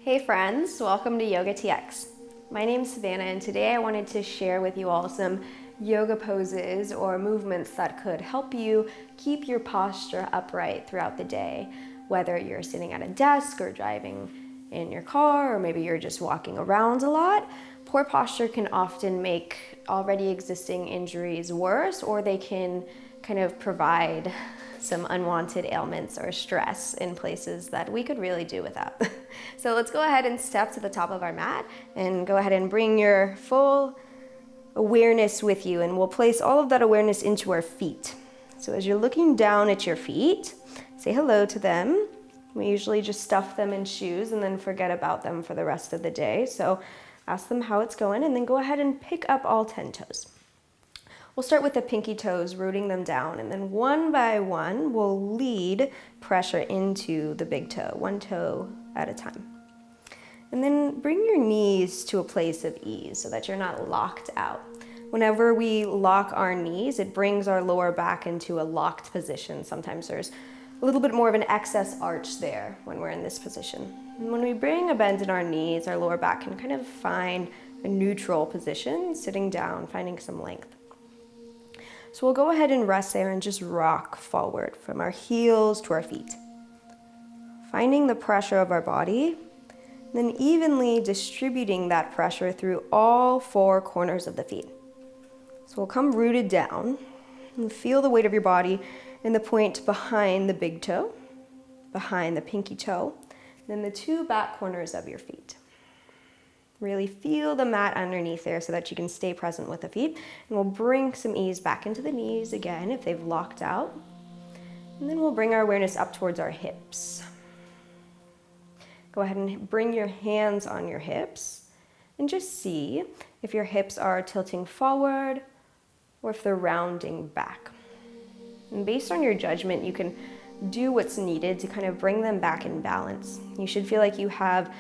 Hey friends, welcome to YOGATX. My name's Savannah and today I wanted to share with you all some yoga poses or movements that could help you keep your posture upright throughout the day, whether you're sitting at a desk or driving in your car, or maybe you're just walking around a lot. Poor posture can often make already existing injuries worse, or they can kind of provide some unwanted ailments or stress in places that we could really do without. So let's go ahead and step to the top of our mat and go ahead and bring your full awareness with you, and we'll place all of that awareness into our feet. So as you're looking down at your feet, say hello to them. We usually just stuff them in shoes and then forget about them for the rest of the day. So ask them how it's going and then go ahead and pick up all 10 toes. We'll start with the pinky toes, rooting them down, and then one by one, we'll lead pressure into the big toe, one toe at a time. And then bring your knees to a place of ease so that you're not locked out. Whenever we lock our knees, it brings our lower back into a locked position. Sometimes there's a little bit more of an excess arch there when we're in this position. And when we bring a bend in our knees, our lower back can kind of find a neutral position, sitting down, finding some length. So we'll go ahead and rest there and just rock forward from our heels to our feet. Finding the pressure of our body, then evenly distributing that pressure through all four corners of the feet. So we'll come rooted down and feel the weight of your body in the point behind the big toe, behind the pinky toe, then the two back corners of your feet. Really feel the mat underneath there so that you can stay present with the feet. And we'll bring some ease back into the knees again if they've locked out. And then we'll bring our awareness up towards our hips. Go ahead and bring your hands on your hips and just see if your hips are tilting forward or if they're rounding back. And based on your judgment, you can do what's needed to kind of bring them back in balance. You should feel like you have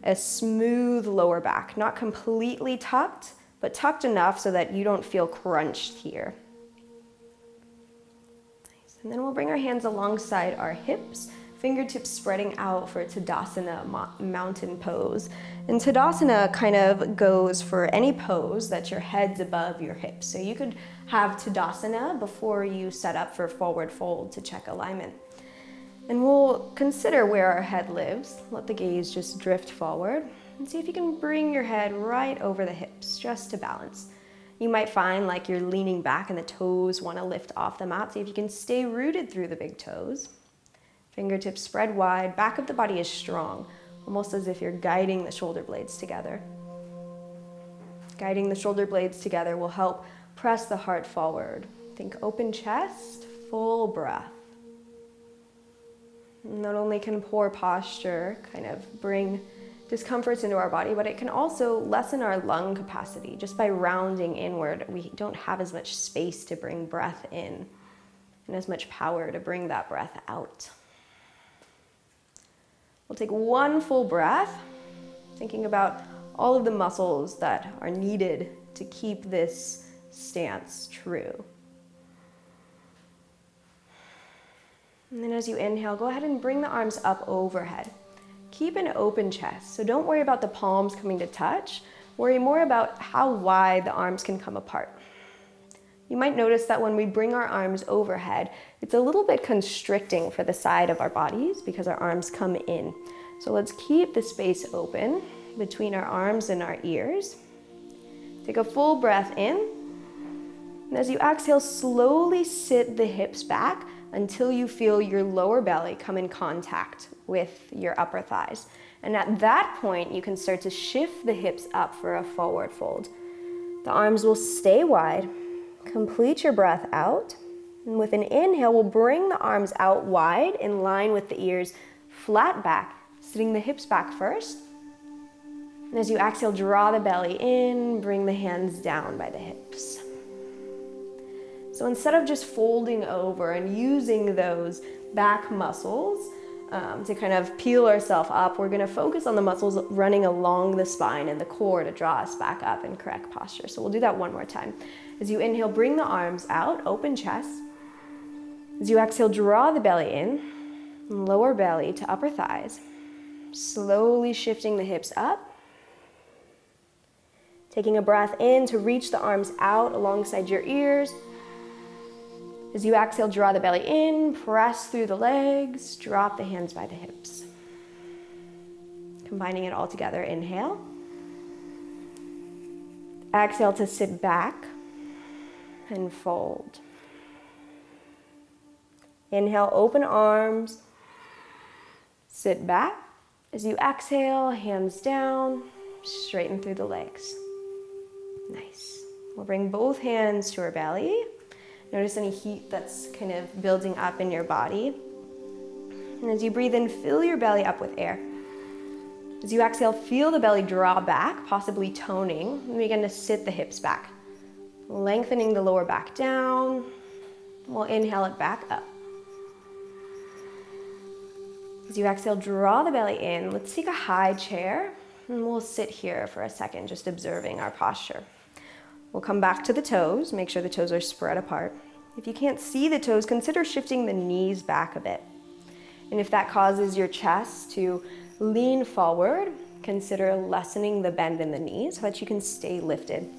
a smooth lower back, not completely tucked, but tucked enough so that you don't feel crunched here. Nice. And then we'll bring our hands alongside our hips, fingertips spreading out for Tadasana, mountain pose. And Tadasana kind of goes for any pose that your head's above your hips. So you could have Tadasana before you set up for forward fold to check alignment. And we'll consider where our head lives. Let the gaze just drift forward and see if you can bring your head right over the hips, just to balance. You might find like you're leaning back and the toes want to lift off the mat. See if you can stay rooted through the big toes. Fingertips spread wide, back of the body is strong, almost as if you're guiding the shoulder blades together. Guiding the shoulder blades together will help press the heart forward. Think open chest, full breath. Not only can poor posture kind of bring discomforts into our body, but it can also lessen our lung capacity. Just by rounding inward, we don't have as much space to bring breath in and as much power to bring that breath out. We'll take one full breath, thinking about all of the muscles that are needed to keep this stance true. And then as you inhale, go ahead and bring the arms up overhead. Keep an open chest, so don't worry about the palms coming to touch. Worry more about how wide the arms can come apart. You might notice that when we bring our arms overhead, it's a little bit constricting for the side of our bodies because our arms come in. So let's keep the space open between our arms and our ears. Take a full breath in. And as you exhale, slowly sit the hips back until you feel your lower belly come in contact with your upper thighs. And at that point, you can start to shift the hips up for a forward fold. The arms will stay wide. Complete your breath out. And with an inhale, we'll bring the arms out wide in line with the ears, flat back, sitting the hips back first. And as you exhale, draw the belly in, bring the hands down by the hips. So instead of just folding over and using those back muscles to kind of peel ourselves up, we're going to focus on the muscles running along the spine and the core to draw us back up in correct posture. So we'll do that one more time. As you inhale, bring the arms out, open chest. As you exhale, draw the belly in, lower belly to upper thighs. Slowly shifting the hips up. Taking a breath in to reach the arms out alongside your ears. As you exhale, draw the belly in, press through the legs, drop the hands by the hips. Combining it all together, inhale. Exhale to sit back and fold. Inhale, open arms, sit back. As you exhale, hands down, straighten through the legs. Nice. We'll bring both hands to our belly. Notice any heat that's kind of building up in your body. And as you breathe in, fill your belly up with air. As you exhale, feel the belly draw back, possibly toning, and begin to sit the hips back. Lengthening the lower back down. We'll inhale it back up. As you exhale, draw the belly in. Let's take a high chair, and we'll sit here for a second, just observing our posture. We'll come back to the toes, make sure the toes are spread apart. If you can't see the toes, consider shifting the knees back a bit. And if that causes your chest to lean forward, consider lessening the bend in the knees so that you can stay lifted.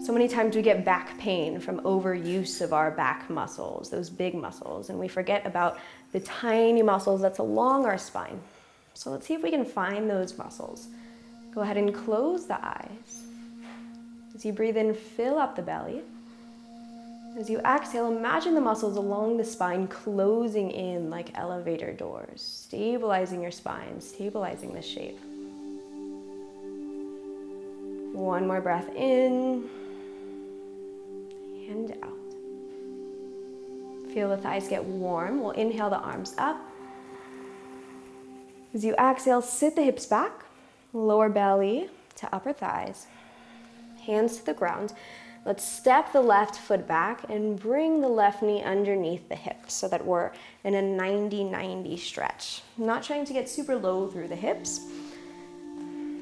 So many times we get back pain from overuse of our back muscles, those big muscles, and we forget about the tiny muscles that's along our spine. So let's see if we can find those muscles. Go ahead and close the eyes. As you breathe in, fill up the belly. As you exhale, imagine the muscles along the spine closing in like elevator doors, stabilizing your spine, stabilizing the shape. One more breath in and out. Feel the thighs get warm. We'll inhale the arms up. As you exhale, sit the hips back, lower belly to upper thighs, hands to the ground. Let's step the left foot back and bring the left knee underneath the hips so that we're in a 90-90 stretch. I'm not trying to get super low through the hips.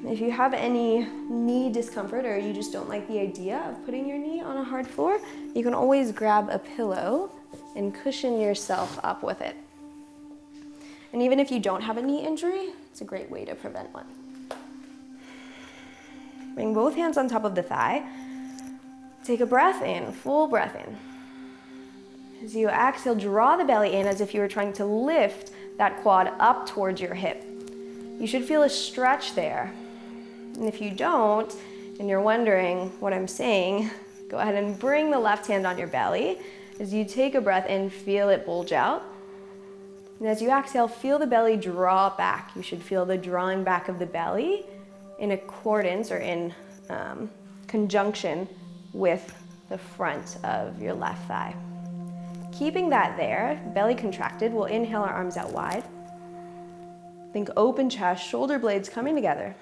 If you have any knee discomfort or you just don't like the idea of putting your knee on a hard floor, you can always grab a pillow and cushion yourself up with it. And even if you don't have a knee injury, it's a great way to prevent one. Bring both hands on top of the thigh. Take a breath in, full breath in. As you exhale, draw the belly in as if you were trying to lift that quad up towards your hip. You should feel a stretch there. And if you don't, and you're wondering what I'm saying, go ahead and bring the left hand on your belly. As you take a breath in, feel it bulge out. And as you exhale, feel the belly draw back. You should feel the drawing back of the belly in accordance or in conjunction with the front of your left thigh. Keeping that there, belly contracted, we'll inhale our arms out wide. Think open chest, shoulder blades coming together.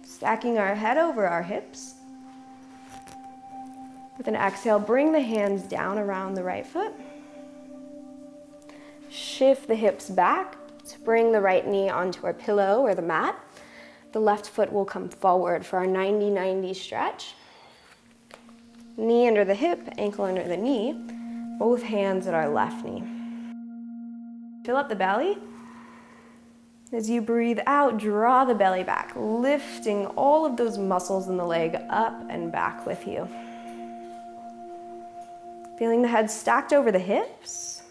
Stacking our head over our hips. With an exhale, bring the hands down around the right foot. Shift the hips back to bring the right knee onto our pillow or the mat. The left foot will come forward for our 90-90 stretch. Knee under the hip, ankle under the knee, both hands at our left knee. Fill up the belly. As you breathe out, draw the belly back, lifting all of those muscles in the leg up and back with you. Feeling the head stacked over the hips.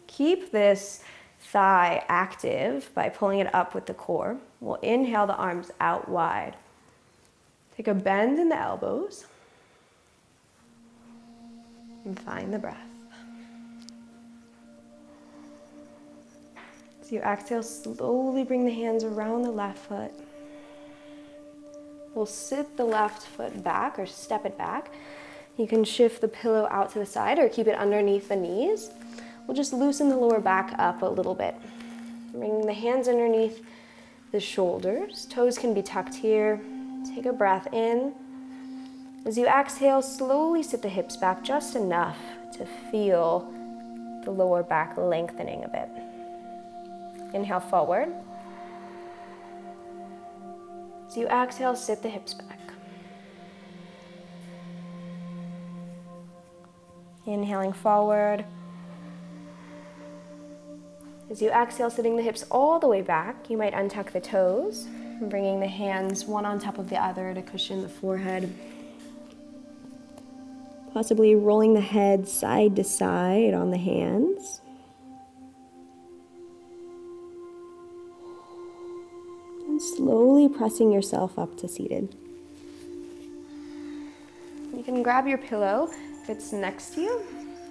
Keep this thigh active by pulling it up with the core. We'll inhale the arms out wide. Take a bend in the elbows. And find the breath. As you exhale, slowly bring the hands around the left foot. We'll sit the left foot back or step it back. You can shift the pillow out to the side or keep it underneath the knees. We'll just loosen the lower back up a little bit. Bring the hands underneath the shoulders. Toes can be tucked here. Take a breath in. As you exhale, slowly sit the hips back just enough to feel the lower back lengthening a bit. Inhale forward. As you exhale, sit the hips back. Inhaling forward. As you exhale, sitting the hips all the way back, you might untuck the toes and bringing the hands one on top of the other to cushion the forehead. Possibly rolling the head side to side on the hands. And slowly pressing yourself up to seated. You can grab your pillow if it's next to you,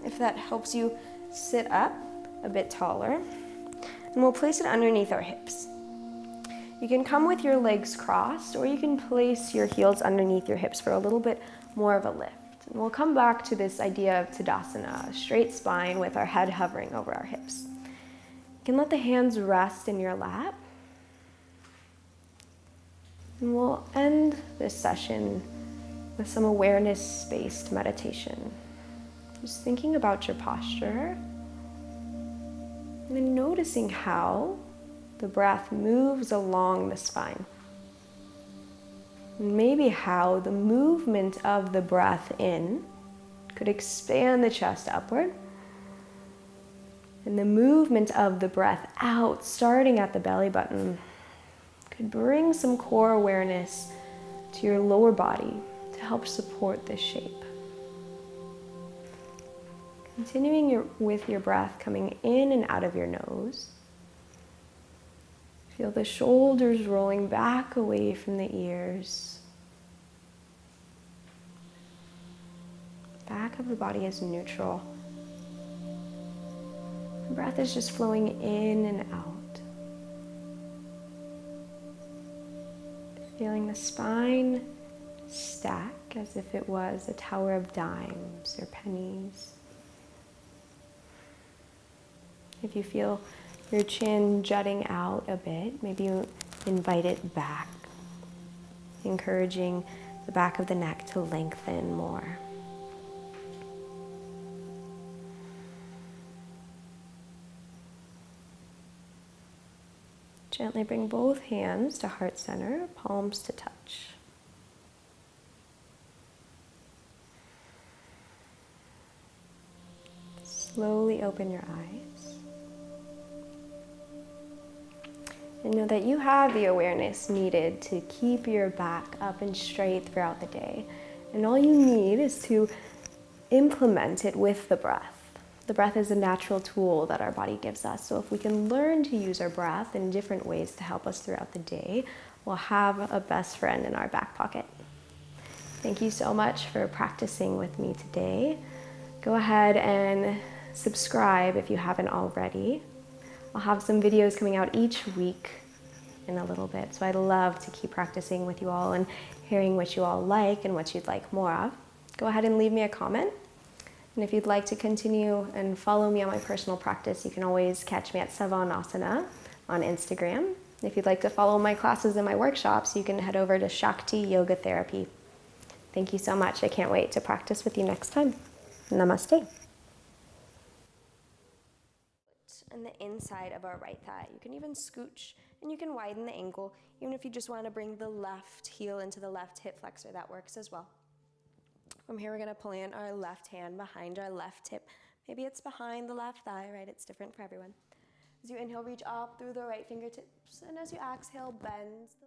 if that helps you sit up a bit taller. And we'll place it underneath our hips. You can come with your legs crossed, or you can place your heels underneath your hips for a little bit more of a lift. And we'll come back to this idea of Tadasana, a straight spine with our head hovering over our hips. You can let the hands rest in your lap. And we'll end this session with some awareness-based meditation. Just thinking about your posture, and then noticing how the breath moves along the spine. And maybe how the movement of the breath in could expand the chest upward, and the movement of the breath out, starting at the belly button, could bring some core awareness to your lower body to help support this shape. Continuing with your breath coming in and out of your nose. Feel the shoulders rolling back away from the ears. Back of the body is neutral. The breath is just flowing in and out. Feeling the spine stack as if it was a tower of dimes or pennies. If you feel your chin jutting out a bit, maybe you invite it back, encouraging the back of the neck to lengthen more. Gently bring both hands to heart center, palms to touch. Slowly open your eyes. And know that you have the awareness needed to keep your back up and straight throughout the day. And all you need is to implement it with the breath. The breath is a natural tool that our body gives us. So if we can learn to use our breath in different ways to help us throughout the day, we'll have a best friend in our back pocket. Thank you so much for practicing with me today. Go ahead and subscribe if you haven't already. I'll have some videos coming out each week in a little bit, so I'd love to keep practicing with you all and hearing what you all like and what you'd like more of. Go ahead and leave me a comment. And if you'd like to continue and follow me on my personal practice, you can always catch me at Savannah on Instagram. If you'd like to follow my classes and my workshops, you can head over to Shakti Yoga Therapy. Thank you so much. I can't wait to practice with you next time. Namaste. And the inside of our right thigh. You can even scooch and you can widen the ankle. Even if you just want to bring the left heel into the left hip flexor, that works as well. From here, we're going to plant our left hand behind our left hip. Maybe it's behind the left thigh, right? It's different for everyone. As you inhale, reach up through the right fingertips. And as you exhale, bend the